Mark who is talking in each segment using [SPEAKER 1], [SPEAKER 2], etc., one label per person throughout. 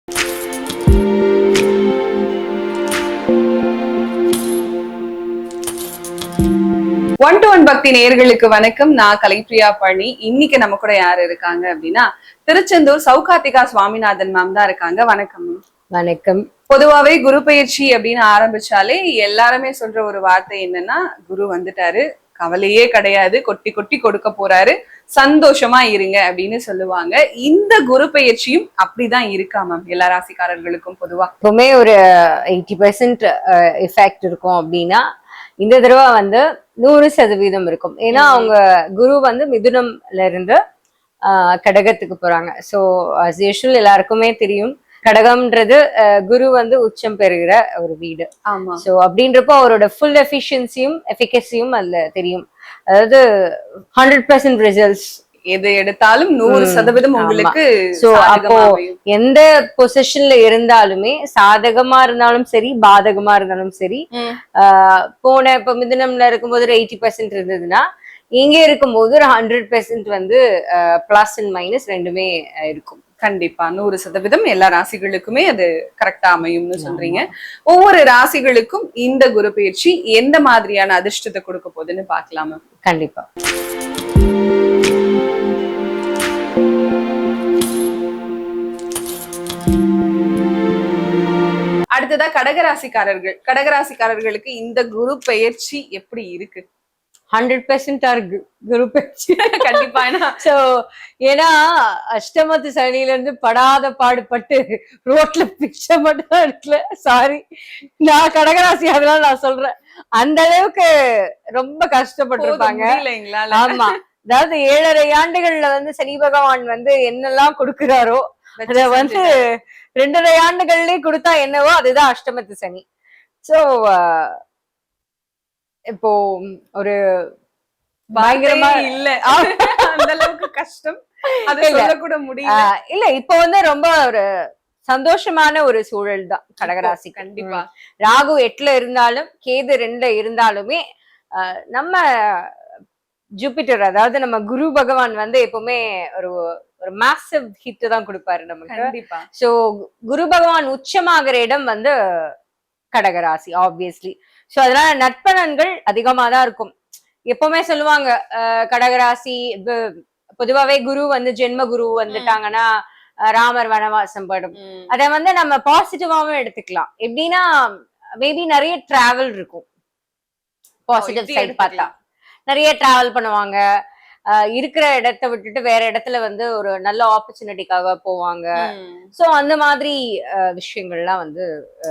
[SPEAKER 1] One to one பக்தி நேயர்களுக்கு வணக்கம். நான் கலைப்பிரியா பழனி. இன்னைக்கு நம்ம கூட யாரு இருக்காங்க அப்படின்னா திருச்செந்தூர் சௌகார்த்திகா சுவாமிநாதன் மேம் தான் இருக்காங்க. வணக்கம்.
[SPEAKER 2] வணக்கம்.
[SPEAKER 1] பொதுவாவே குரு பயிற்சி அப்படின்னு ஆரம்பிச்சாலே எல்லாருமே சொல்ற ஒரு வார்த்தை என்னன்னா, குரு வந்துட்டாரு, கவலையே கிடையாது, கொட்டி கொட்டி கொடுக்க போறாரு, சந்தோஷமா இருங்க அப்படின்னு சொல்லுவாங்க. இந்த குரு பயிற்சியும் அப்படிதான் இருக்கா மேம் எல்லா ராசிக்காரர்களுக்கும்? பொதுவா
[SPEAKER 2] எப்பவுமே ஒரு 80% எஃபெக்ட் இருக்கும் அப்படின்னா இந்த தடவை வந்து 100% இருக்கும். ஏன்னா அவங்க குரு வந்து மிதுனம்ல இருந்து கடகத்துக்கு போறாங்க. ஸோ அஸ் யூஷுவல் எல்லாருக்குமே தெரியும், கடகம்ன்றது குரு வந்து உச்சம் பெறுகிற ஒரு வீடு. ஸோ அப்படின்றப்போ அவரோட ஃபுல் எஃபிஷியன்சியும் எஃபிகசியும் அதுல தெரியும். அதாவது 100% ரிசல்ட்ஸ்
[SPEAKER 1] எது எடுத்தாலும் 100% உங்களுக்கு.
[SPEAKER 2] சோ அப்போ எந்த பொசிஷன்ல இருந்தாலுமே, சாதகமா இருந்தாலும் சரி பாதகமா இருந்தாலும் சரி, போன இப்ப மிதுனம்ல இருக்கும்போது ஒரு 80% இருந்ததுன்னா, இங்க இருக்கும்போது ஒரு 100% வந்து பிளஸ் அண்ட் மைனஸ் ரெண்டுமே இருக்கும்.
[SPEAKER 1] கண்டிப்பா 100% எல்லா ராசிகளுக்குமே அது கரெக்டா அமையும்னு சொல்றீங்க. ஒவ்வொரு ராசிகளுக்கும் இந்த குரு பயிற்சி எந்த மாதிரியான அதிர்ஷ்டத்தை கொடுக்க போகுதுன்னு பாக்கலாமா?
[SPEAKER 2] கண்டிப்பா.
[SPEAKER 1] அடுத்ததா கடகராசிக்காரர்களுக்கு இந்த குரு பயிற்சி எப்படி இருக்கு?
[SPEAKER 2] 100% குரு பயிற்சி
[SPEAKER 1] கண்டிப்பா.
[SPEAKER 2] ஏன்னா அஷ்டமத்து சனியில இருந்து படாத பாடுபட்டு ரோட்ல பிச்சை மட்டும் இருக்குல்ல. சாரி, நான் கடகராசி, அதனால நான் சொல்றேன். அந்த அளவுக்கு ரொம்ப கஷ்டப்பட்டிருப்பாங்க. ஆமா, அதாவது 7.5 ஆண்டுகள்ல வந்து சனி பகவான் வந்து என்னெல்லாம் கொடுக்கிறாரோ அத வந்து 2.5 ஆண்டுகள்லயே கொடுத்தா என்னவோ அதுதான் அஷ்டமத்து சனி. சோ இப்போ ஒரு பயங்கரமா
[SPEAKER 1] இல்ல, அந்த அளவுக்கு கஷ்டம் அது சொல்ல கூட முடியல.
[SPEAKER 2] இல்ல, இப்போ வந்து ரொம்ப ஒரு சந்தோஷமான ஒரு சூழல் தான் கடகராசி.
[SPEAKER 1] கண்டிப்பா.
[SPEAKER 2] ராகு 8ல இருந்தாலும் கேது 2ல இருந்தாலுமே நம்ம ஜூபிட்டர், அதாவது நம்ம குரு பகவான் வந்து எப்பவுமே ஒரு ஒரு மாசிவ் ஹிட் தான் கொடுப்பாரு நமக்கு.
[SPEAKER 1] கண்டிப்பா.
[SPEAKER 2] சோ குரு பகவான் உச்சமாகிற இடம் வந்து கடகராசி ஆப்வியஸ்லி. சோ அதனால நற்பலன்கள் அதிகமா தான் இருக்கும். எப்பவுமே சொல்லுவாங்க கடகராசி பொதுவாவே குரு வந்து ஜென்ம குரு வந்துட்டாங்கன்னா ராமர் வனவாசம் படும். அத வந்து நம்ம பாசிட்டிவாவும் எடுத்துக்கலாம். எப்படின்னா மேபி நிறைய டிராவல் இருக்கும். பாசிட்டிவ் சைட் பார்த்தா நிறைய டிராவல் பண்ணுவாங்க, இருக்கிற இடத்த விட்டுட்டு வேற இடத்துல வந்து ஒரு நல்ல ஆப்பர்ச்சுனிட்டிக்காக போவாங்க. சோ அந்த மாதிரி விஷயங்கள்லாம் வந்து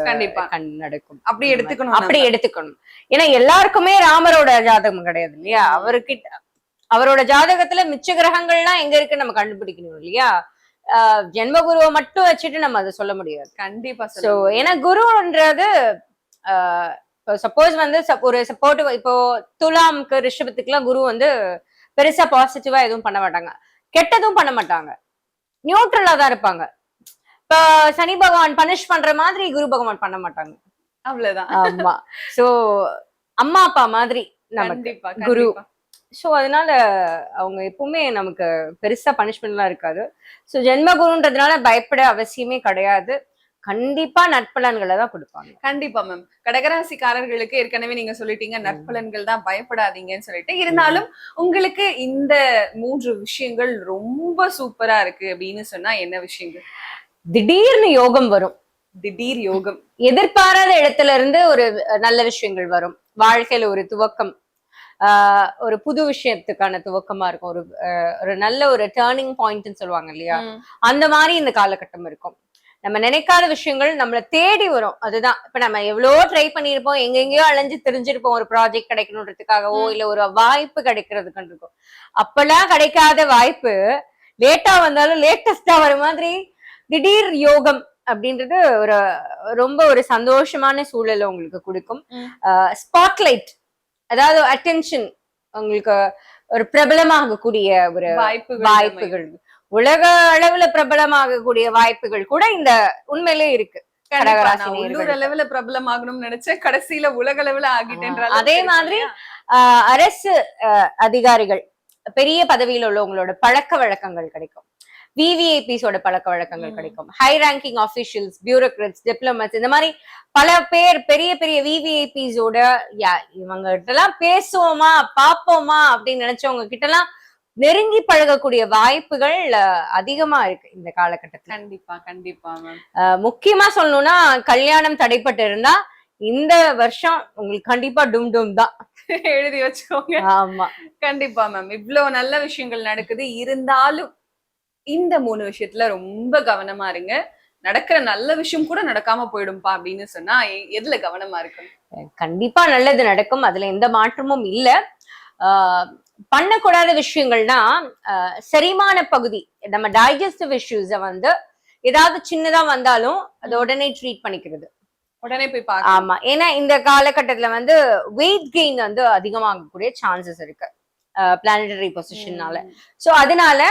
[SPEAKER 1] கண்டிப்பா
[SPEAKER 2] நடக்கும்.
[SPEAKER 1] அப்படி எடுத்துக்கணும்.
[SPEAKER 2] ஏன்னா எல்லாருக்குமே ராமரோட ஜாதகம் கிடையாது இல்லையா. அவரோட ஜாதகத்துல மிச்ச கிரகங்கள்லாம் எங்க இருக்குன்னு நம்ம கண்டுபிடிக்கணும் இல்லையா. ஜென்ம குருவை மட்டும் வச்சுட்டு நம்ம அதை சொல்ல முடியாது.
[SPEAKER 1] கண்டிப்பா.
[SPEAKER 2] சோ ஏன்னா குருன்றது சப்போஸ் வந்து ஒரு சப்போர்ட்டிவ், இப்போ துலாம்க்கு ரிஷபத்துக்குலாம் குரு வந்து பெருசா பாசிட்டிவா எதுவும் பண்ண மாட்டாங்க, கெட்டதும் பண்ண மாட்டாங்க, நியூட்ரலா தான் இருப்பாங்க. இப்ப சனி பகவான் பனிஷ் பண்ற மாதிரி குரு பகவான் பண்ண மாட்டாங்க,
[SPEAKER 1] அவ்வளவுதான்.
[SPEAKER 2] ஆமா. சோ அம்மா அப்பா மாதிரி நமக்கு குரு. சோ அதனால அவங்க எப்பவுமே நமக்கு பெருசா பனிஷ்மெண்ட்லாம் இருக்காது. சோ ஜென்ம குருன்றதுனால பயப்பட அவசியமே கிடையாது. கண்டிப்பா நற்பலன்களை தான் கொடுப்பாங்க.
[SPEAKER 1] கண்டிப்பா மேம். கடகராசிக்காரர்களுக்கு ஏற்கனவே நீங்க சொல்லிட்டீங்க நற்பலன்கள் தான், பயப்படாதீங்கன்னு சொல்லிட்டு. இருந்தாலும் உங்களுக்கு இந்த 3 விஷயங்கள் ரொம்ப சூப்பரா இருக்கு அப்படின்னு சொன்னா என்ன விஷயங்கள்?
[SPEAKER 2] திடீர்னு யோகம் வரும்.
[SPEAKER 1] திடீர் யோகம்,
[SPEAKER 2] எதிர்பாராத இடத்துல இருந்து ஒரு நல்ல விஷயங்கள் வரும். வாழ்க்கையில ஒரு துவக்கம், ஒரு புது விஷயத்துக்கான துவக்கமா இருக்கும். ஒரு நல்ல ஒரு டேர்னிங் பாயிண்ட்னு சொல்லுவாங்க இல்லையா, அந்த மாதிரி இந்த காலகட்டம் இருக்கும். நம்ம நினைக்காத விஷயங்கள் நம்மள தேடி வரும். அதுதான் இப்ப நம்ம எவ்வளவோ ட்ரை பண்ணிருப்போம், எங்கெங்கயோ அலைஞ்சு தெரிஞ்சிருப்போம் ஒரு ப்ராஜெக்ட் கிடைக்கணுன்றதுக்காகவோ இல்ல ஒரு வாய்ப்பு கிடைக்கிறதுக்கு இருக்கும். அப்பெல்லாம் கிடைக்காத வாய்ப்பு லேட்டா வந்தாலும் லேட்டஸ்டா வர மாதிரி திடீர் யோகம் அப்படின்றது ஒரு ரொம்ப ஒரு சந்தோஷமான சூழலை உங்களுக்கு கொடுக்கும். ஸ்பாட்லைட், அதாவது அட்டென்ஷன், உங்களுக்கு ஒரு பிரபலமாகக்கூடிய ஒரு வாய்ப்புகள், உலக அளவுல பிரபலமாகக்கூடிய வாய்ப்புகள் கூட இந்த உண்மையிலே இருக்கு.
[SPEAKER 1] உள்ளூர் அளவுல பிரபலம் ஆகணும்னு நினைச்சேன், கடைசியில உலக அளவுல ஆகிட்டேன்.
[SPEAKER 2] அதே மாதிரி அரசு அதிகாரிகள், பெரிய பதவியில உள்ளவங்களோட பழக்க வழக்கங்கள் கிடைக்கும். விவிஐபிஸோட பழக்க வழக்கங்கள் கிடைக்கும். High ranking officials, bureaucrats, diplomats, இந்த மாதிரி பல பேர் பெரிய பெரிய விவிஐபிஸோட இவங்க கிட்ட எல்லாம் பேசுவோமா பாப்போமா அப்படின்னு நினைச்சவங்க கிட்ட எல்லாம் நெருங்கி பழகக்கூடிய வாய்ப்புகள் அதிகமா இருக்கு இந்த காலகட்டத்துல.
[SPEAKER 1] கண்டிப்பா கண்டிப்பா மேம்.
[SPEAKER 2] முக்கியமா சொல்லணும்னா கல்யாணம் தடைப்பட்டு இருந்தா இந்த வருஷம் உங்களுக்கு கண்டிப்பா டும் டும் தான்.
[SPEAKER 1] எழுதி வச்சுக்கோங்க.
[SPEAKER 2] ஆமா
[SPEAKER 1] கண்டிப்பா மேம். இவ்வளவு நல்ல விஷயங்கள் நடக்குது, இருந்தாலும் இந்த 3 விஷயத்துல ரொம்ப கவனமா இருங்க. நடக்கிற நல்ல விஷயம் கூட நடக்காம போயிடும்பா அப்படின்னு சொன்னா எதுல கவனமா இருக்கணும்?
[SPEAKER 2] கண்டிப்பா நல்லது நடக்கும், அதுல எந்த மாற்றமும் இல்ல. பண்ணக்கூடாத விஷயங்கள்னா செரிமான பகுதி, நம்ம டைஜஸ்டிவ் இஷ்யூஸ வந்து ஏதாவது சின்னதா வந்தாலும் அதை உடனே ட்ரீட் பண்ணிக்கிறது,
[SPEAKER 1] உடனே போய் பாக்க.
[SPEAKER 2] ஆமா, ஏன்னா இந்த காலகட்டத்துல வந்து வெயிட் கெயின் வந்து அதிகமாகக்கூடிய சான்சஸ் இருக்கு பிளானட்டரி பொசிஷன்னால. சோ அதனால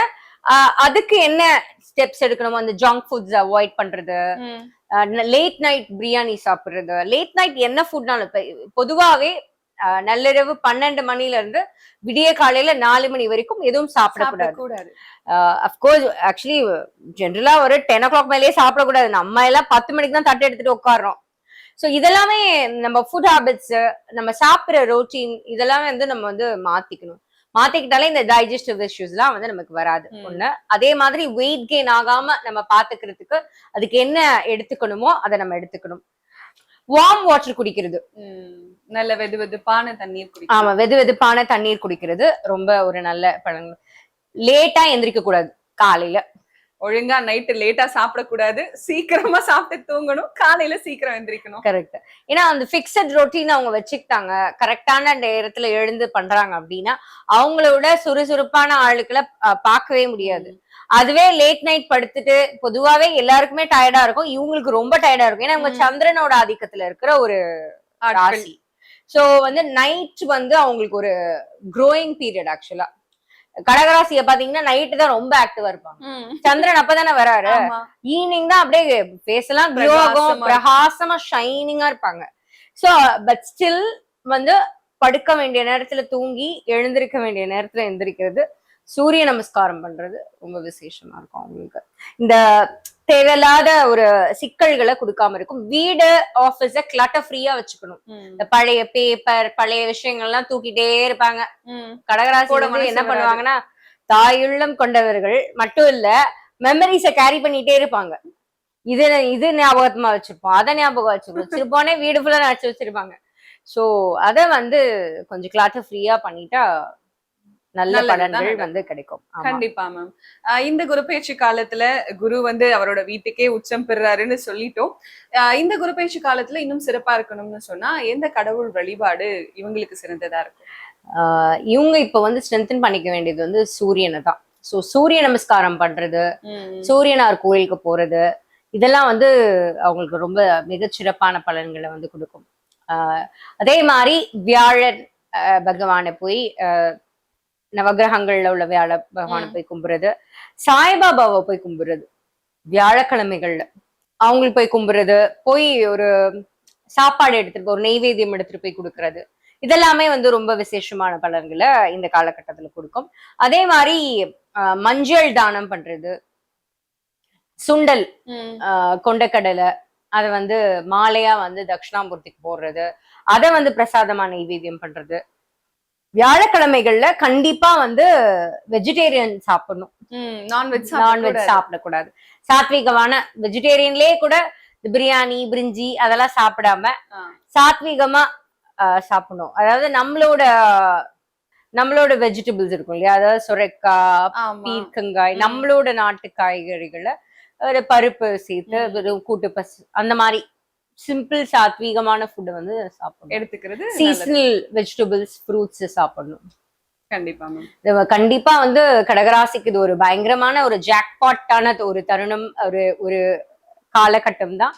[SPEAKER 2] அதுக்கு என்ன ஸ்டெப்ஸ் எடுக்கணுமோ, அந்த ஜங்க் ஃபுட்ஸ் அவாய்ட் பண்றது, லேட் நைட் பிரியாணி சாப்பிடுறது, லேட் நைட் என்ன ஃபுட்னாலும் பொதுவாவே நள்ளிரவு 12 மணில இருந்து விடிய காலையில 4 மணி வரைக்கும் எதுவும் சாப்பிடக்கூடாது. அப்கோர்ஸ் ஆக்சுவலி ஜென்ரலா ஒரு 10 o'clock மேலேயே சாப்பிடக்கூடாது. நம்ம எல்லாம் 10 மணிக்கு தான் தட்டை எடுத்துட்டு உட்காடுறோம். சோ இதெல்லாமே நம்ம ஃபுட் ஹேபிட்ஸ், நம்ம சாப்பிடுற ரொட்டீன், இதெல்லாம் வந்து நம்ம வந்து மாத்திக்கிட்டாலே இந்த டைஜஸ்டிவ் இஷ்யூஸ் எல்லாம் வந்து நமக்கு வராது. ஒண்ணு. அதே மாதிரி வெயிட் கெயின் ஆகாம நம்ம பாத்துக்கிறதுக்கு அதுக்கு என்ன எடுத்துக்கணுமோ அதை நம்ம எடுத்துக்கணும். வார்ம் வாட்டர் குடிக்கிறது,
[SPEAKER 1] நல்ல வெதுவெதுப்பான தண்ணீர் குடிக்கிறது.
[SPEAKER 2] ஆமா, வெதுவெதுப்பான தண்ணீர் குடிக்கிறது ரொம்ப ஒரு நல்ல பழங்கள். லேட்டா எந்திரிக்க கூடாது, காலையில
[SPEAKER 1] ஒழுங்கா நைட்டு லேட்டா சாப்பிடக்கூடாது, சீக்கிரமா சாப்பிட்டு தூங்கணும், காலையில சீக்கிரம் எந்திரிக்கணும்.
[SPEAKER 2] கரெக்ட். ஏன்னா அந்த பிக்சட் ரொட்டீன் அவங்க வச்சுக்கிட்டாங்க, கரெக்டான நேரத்துல எழுந்து பண்றாங்க அப்படின்னா அவங்களோட சுறுசுறுப்பான ஆளுக்களை பார்க்கவே முடியாது. அதுவே லேட் நைட் படுத்துட்டு, பொதுவாவே எல்லாருக்குமே டயர்டா இருக்கும், இவங்களுக்கு ரொம்ப டயர்டா இருக்கும். ஏன்னா இவங்க சந்திரனோட ஆதிக்கத்துல இருக்கிற ஒரு ராசி. சோ வந்து நைட் வந்து அவங்களுக்கு ஒரு க்ரோயிங் பீரியட். ஆக்சுவலா கடகராசிய பாத்தீங்கன்னா நைட்டு தான் ரொம்ப ஆக்டிவா இருப்பாங்க. சந்திரன் அப்பதானே வராரு, ஈவினிங் தான் அப்படியே ஃபேஸ் எல்லாம் க்ளோ ஆகும், பிரகாசமா ஷைனிங்கா இருப்பாங்க. சோ பட் ஸ்டில் வந்து படுக்க வேண்டிய நேரத்துல தூங்கி, எழுந்திருக்க வேண்டிய நேரத்துல எந்திரிக்கிறது, சூரிய நமஸ்காரம் பண்றது ரொம்ப விசேஷமா இருக்கும் அவங்களுக்கு. இந்த தேவையில்லாத ஒரு சிக்கல்களை கொடுக்காம இருக்கும். வீடு ஆபீஸ கிளட்டர் ஃப்ரீயா வச்சுக்கணும். இந்த பழைய பேப்பர், பழைய விஷயங்கள்லாம் தூக்கிட்டே இருப்பாங்க. கடகராசி என்ன பண்ணுவாங்கன்னா, தாயுள்ளம் கொண்டவர்கள் மட்டும் இல்ல, மெமரிஸ கேரி பண்ணிட்டே இருப்பாங்க. இது ஞாபகமா வச்சிருப்போம், அதை ஞாபகம் வச்சிருப்போனே வீடு ஃபுல்லா நினைச்சு வச்சிருப்பாங்க. சோ அத வந்து கொஞ்சம் கிளட்டர் ஃப்ரீயா பண்ணிட்டா நல்ல பலன்கள் வந்து கிடைக்கும்.
[SPEAKER 1] கண்டிப்பா மேம். இந்த குரு பயிற்சி காலத்துல குரு வந்து அவரோட வீட்டுக்கே உச்சம் பெறாருன்னு சொல்லிட்டோம். இந்த குரு பயிற்சி காலத்துல இன்னும் சிறப்பா இருக்கணும்னு சொன்னா எந்த கடவுள் வழிபாடு இவங்களுக்கு சிறந்ததா இருக்கும்?
[SPEAKER 2] இவங்க இப்ப வந்து ஸ்ட்ரென்தன் பண்ணிக்க வேண்டியது வந்து சூரியனை தான். சோ சூரிய நமஸ்காரம் பண்றது, சூரியனார் கோயிலுக்கு போறது, இதெல்லாம் வந்து அவங்களுக்கு ரொம்ப மிகச்சிறப்பான பலன்களை வந்து கொடுக்கும். அதே மாதிரி வியாழன் பகவானை போய், நவகிரகங்கள்ல உள்ள வியாழ பகவானை போய் கும்புறது, சாய்பாபாவை போய் கும்புறது, வியாழக்கிழமைகள்ல அவங்களுக்கு போய் கும்புறது, போய் ஒரு சாப்பாடு எடுத்துட்டு ஒரு நெய்வேத்தியம் எடுத்துட்டு போய் கொடுக்கறது, இதெல்லாமே வந்து ரொம்ப விசேஷமான பலன்களை இந்த காலகட்டத்துல கொடுக்கும். அதே மாதிரி மஞ்சள் தானம் பண்றது, சுண்டல், கொண்டக்கடலை, அதை வந்து மாலையா வந்து தட்சிணாமூர்த்திக்கு போடுறது, அதை வந்து பிரசாதமா நெய்வேத்தியம் பண்றது. வியாழக்கிழமைகள்ல கண்டிப்பா வந்து வெஜிடேரியன் சாப்பிடணும், நான்வெஜ் சாப்பிடக்கூடாது. சாத்விகமான வெஜிடேரியன்லயே கூட பிரியாணி, பிரிஞ்சி அதெல்லாம் சாப்பிடாம சாத்விகமா சாப்பிடணும். அதாவது நம்மளோட வெஜிடபிள்ஸ் இருக்கும் இல்லையா, அதாவது சுரைக்காய், பீர்க்கங்காய், நம்மளோட நாட்டு காய்கறிகளை ஒரு பருப்பு சேர்த்து கூட்டு பசு, அந்த மாதிரி சிம்பிள் சாத்வீகமான ஃபுட் வந்து சாப்பிடணும், எடுத்துக்கிறது. சீசனல் வெஜிடபிள்ஸ், ஃப்ரூட்ஸ் சாப்பிடணும். கண்டிப்பா கண்டிப்பா வந்து கடகராசிக்கு இது ஒரு பயங்கரமான ஒரு ஜாக்பாட்டான ஒரு தருணம், ஒரு காலகட்டம் தான்.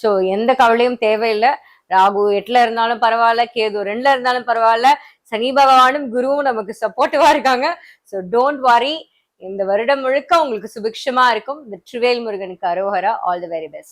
[SPEAKER 2] சோ எந்த கவலையும் தேவையில்லை. ராகு 8ல இருந்தாலும் பரவாயில்ல, கேது 2ல இருந்தாலும் பரவாயில்ல, சனி பகவானும் குருவும் நமக்கு சப்போர்ட்டிவா இருக்காங்க. சோ டோன்ட் வாரி. இந்த வருடம் முழுக்க உங்களுக்கு சுபிக்ஷமா இருக்கும். வெற்றிவேல் முருகனுக்கு அரோகரா. All the very best.